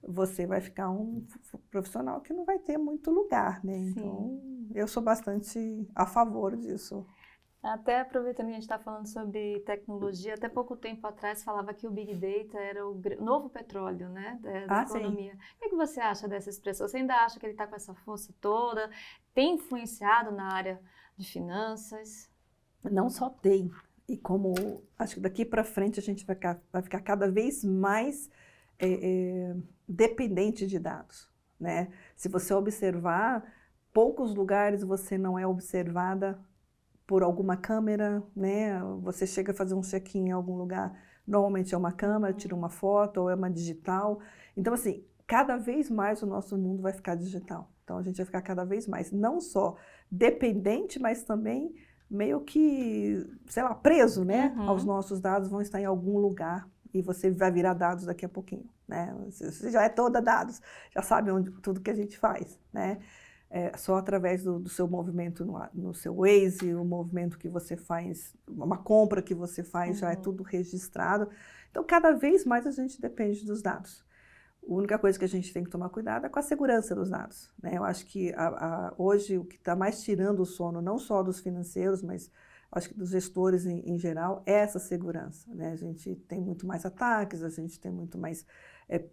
você vai ficar um profissional que não vai ter muito lugar, né? Sim. Então, eu sou bastante a favor disso. Até aproveitando que a gente está falando sobre tecnologia, até pouco tempo atrás falava que o Big Data era o novo petróleo, né, da economia. Sim. O que você acha dessa expressão? Você ainda acha que ele está com essa força toda? Tem influenciado na área de finanças? Não só tem. E como acho que daqui para frente a gente vai ficar cada vez mais dependente de dados, né? Se você observar, poucos lugares você não é observada por alguma câmera, né? Você chega a fazer um check-in em algum lugar, normalmente é uma câmera, tira uma foto, ou é uma digital. Então, assim, cada vez mais o nosso mundo vai ficar digital. Então, a gente vai ficar cada vez mais, não só dependente, mas também meio que, sei lá, preso, né? Aos nossos dados, vão estar em algum lugar e você vai virar dados daqui a pouquinho. né? Você já é toda dados, já sabe tudo que a gente faz, né? Só através do seu movimento no seu Waze, o movimento que você faz, uma compra que você faz, já é tudo registrado. Então, cada vez mais a gente depende dos dados. A única coisa que a gente tem que tomar cuidado é com a segurança dos dados, né? Eu acho que hoje o que está mais tirando o sono, não só dos financeiros, mas acho que dos gestores em geral, é essa segurança, né? A gente tem muito mais ataques, a gente tem muito mais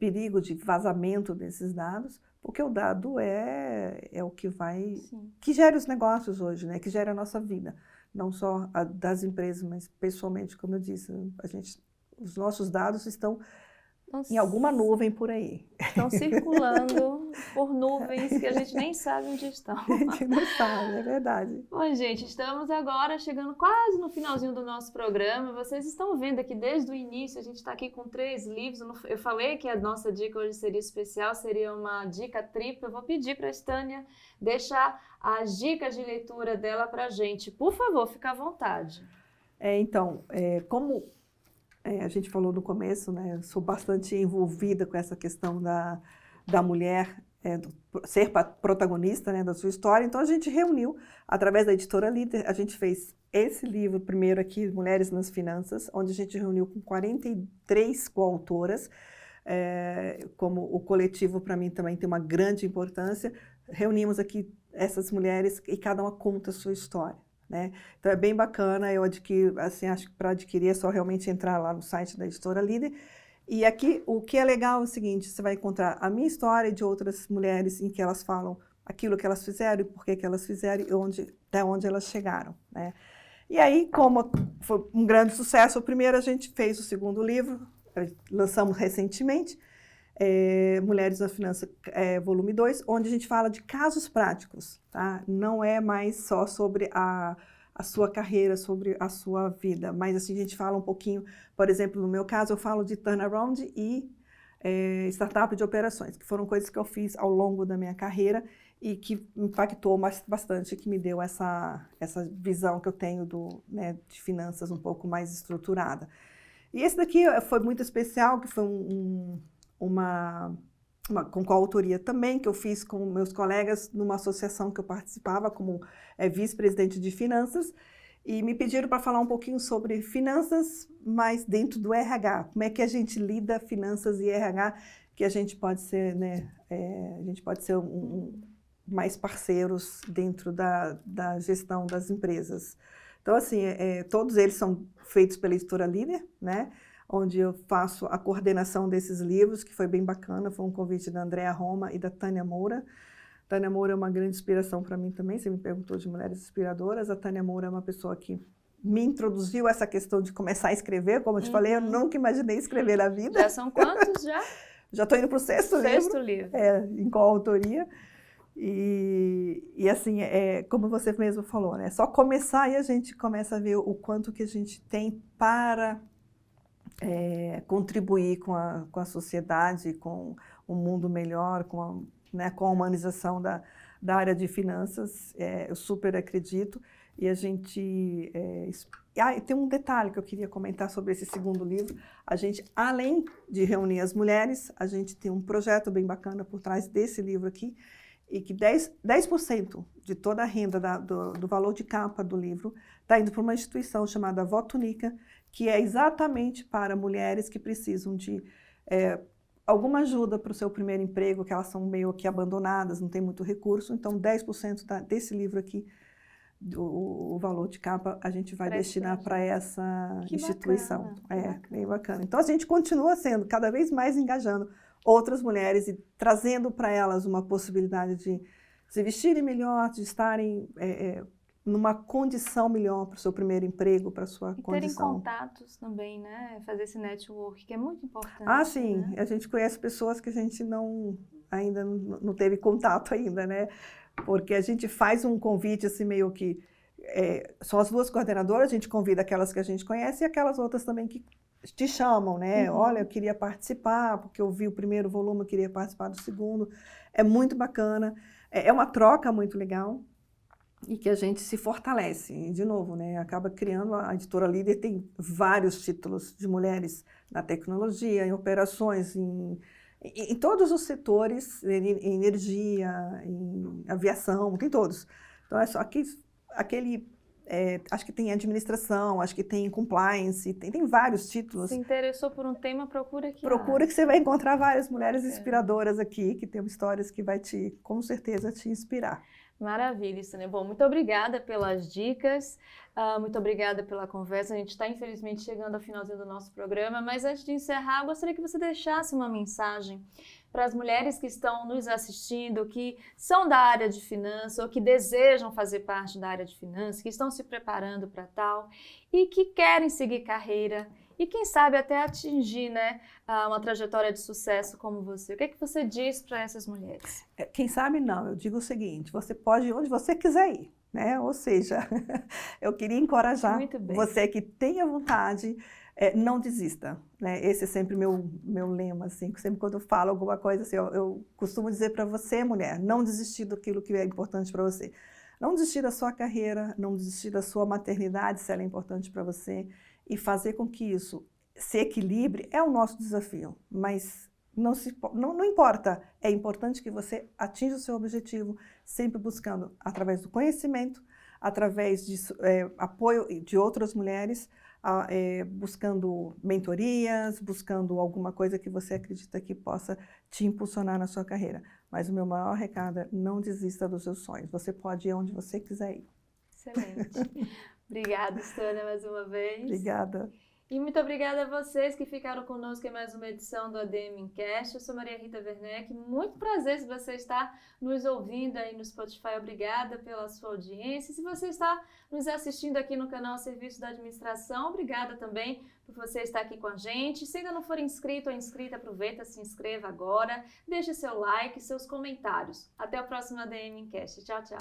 perigo de vazamento desses dados, porque o dado é o que vai, que gera os negócios hoje, né? Que gera a nossa vida, não só a das empresas, mas pessoalmente, como eu disse, os nossos dados estão em alguma nuvem por aí. Estão circulando por nuvens que a gente nem sabe onde estão. A gente não sabe, é verdade. Bom, gente, estamos agora chegando quase no finalzinho do nosso programa. Vocês estão vendo aqui desde o início, a gente está aqui com 3 livros. Eu falei que a nossa dica hoje seria especial, seria uma dica tripla. Eu vou pedir para a Estânia deixar as dicas de leitura dela para a gente. Por favor, fica à vontade. Como a gente falou no começo, né? Eu sou bastante envolvida com essa questão da mulher ser protagonista, né, da sua história. Então, a gente reuniu, através da Editora Líder, a gente fez esse livro primeiro aqui, Mulheres nas Finanças, onde a gente reuniu com 43 coautoras. Como o coletivo, para mim, também tem uma grande importância. Reunimos aqui essas mulheres e cada uma conta a sua história, né? Então é bem bacana, eu adquiro, assim, acho que para adquirir é só realmente entrar lá no site da Editora Líder. E aqui o que é legal é o seguinte, você vai encontrar a minha história e de outras mulheres em que elas falam aquilo que elas fizeram e por que elas fizeram e até onde elas chegaram, né? E aí, como foi um grande sucesso o primeiro, a gente fez o segundo livro, lançamos recentemente, Mulheres na Finança, volume 2, onde a gente fala de casos práticos, tá? Não é mais só sobre a sua carreira, sobre a sua vida, mas assim, a gente fala um pouquinho, por exemplo, no meu caso, eu falo de turnaround e startup de operações, que foram coisas que eu fiz ao longo da minha carreira e que impactou bastante, que me deu essa visão que eu tenho né, de finanças um pouco mais estruturada. E esse daqui foi muito especial, que foi com coautoria também, que eu fiz com meus colegas numa associação que eu participava como vice-presidente de finanças, e me pediram para falar um pouquinho sobre finanças, mas dentro do RH, como é que a gente lida finanças e RH, que a gente pode ser, né, a gente pode ser mais parceiros dentro da gestão das empresas. Então, assim, todos eles são feitos pela Editora Líder, né? Onde eu faço a coordenação desses livros, que foi bem bacana, foi um convite da Andréa Roma e da Tânia Moura. Tânia Moura é uma grande inspiração para mim também, você me perguntou de mulheres inspiradoras. A Tânia Moura é uma pessoa que me introduziu essa questão de começar a escrever, como eu te falei, eu nunca imaginei escrever na vida. Já são quantos já? Já estou indo para o sexto livro. Sexto livro. Em coautoria. E assim, como você mesmo falou, né? Só começar e a gente começa a ver o quanto que a gente tem para contribuir com a sociedade, com um mundo melhor, com a humanização da área de finanças. Eu super acredito. E a gente... tem um detalhe que eu queria comentar sobre esse segundo livro. A gente, além de reunir as mulheres, a gente tem um projeto bem bacana por trás desse livro aqui, e que 10% de toda a renda do valor de capa do livro está indo para uma instituição chamada Votunica, que é exatamente para mulheres que precisam de alguma ajuda para o seu primeiro emprego, que elas são meio que abandonadas, não tem muito recurso. Então, 10% desse livro aqui, o valor de capa, a gente vai destinar para essa instituição. Bem bacana. Então, a gente continua sendo cada vez mais engajando outras mulheres e trazendo para elas uma possibilidade de se vestirem melhor, de estarem numa condição melhor para o seu primeiro emprego, para a sua condição. E terem contatos também, né? Fazer esse network, que é muito importante. Ah, sim. Né? A gente conhece pessoas que a gente ainda não teve contato ainda, né? Porque a gente faz um convite assim meio que... são as duas coordenadoras, a gente convida aquelas que a gente conhece e aquelas outras também que te chamam, né? Olha, eu queria participar, porque eu vi o primeiro volume, eu queria participar do segundo. É muito bacana. É uma troca muito legal. e que a gente se fortalece. E, de novo, né, acaba criando, a Editora Líder tem vários títulos de mulheres na tecnologia, em operações, em todos os setores, em energia, em aviação, tem todos. Então, é só acho que tem administração, acho que tem compliance, tem vários títulos. Se interessou por um tema, procura aqui. Procura que você vai encontrar várias mulheres inspiradoras aqui, que tem histórias que vai com certeza, te inspirar. Maravilha, Sônia. Bom, muito obrigada pelas dicas, muito obrigada pela conversa. A gente está, infelizmente, chegando ao finalzinho do nosso programa, mas antes de encerrar, eu gostaria que você deixasse uma mensagem para as mulheres que estão nos assistindo, que são da área de finanças ou que desejam fazer parte da área de finanças, que estão se preparando para tal e que querem seguir carreira e quem sabe até atingir, né, uma trajetória de sucesso como você. O que é que você diz para essas mulheres? Quem sabe não, eu digo o seguinte, você pode ir onde você quiser ir, né? Ou seja, eu queria encorajar você que tenha vontade, não desista, né? Esse é sempre meu lema, assim, sempre quando eu falo alguma coisa, assim, eu costumo dizer para você, mulher, não desistir daquilo que é importante para você. Não desistir da sua carreira, não desistir da sua maternidade, se ela é importante para você, e fazer com que isso se equilibre é o nosso desafio, mas não importa, é importante que você atinja o seu objetivo, sempre buscando, através do conhecimento, através de apoio de outras mulheres, buscando mentorias, buscando alguma coisa que você acredita que possa te impulsionar na sua carreira. Mas o meu maior recado é não desista dos seus sonhos, você pode ir onde você quiser ir. Excelente. Obrigada, Sônia, mais uma vez. Obrigada. E muito obrigada a vocês que ficaram conosco em mais uma edição do ADM Incast. Eu sou Maria Rita Werneck. Muito prazer se você está nos ouvindo aí no Spotify. Obrigada pela sua audiência. E se você está nos assistindo aqui no canal Serviço da Administração, obrigada também por você estar aqui com a gente. Se ainda não for inscrito ou inscrita, aproveita, se inscreva agora. Deixe seu like, seus comentários. Até o próximo ADM Incast. Tchau, tchau.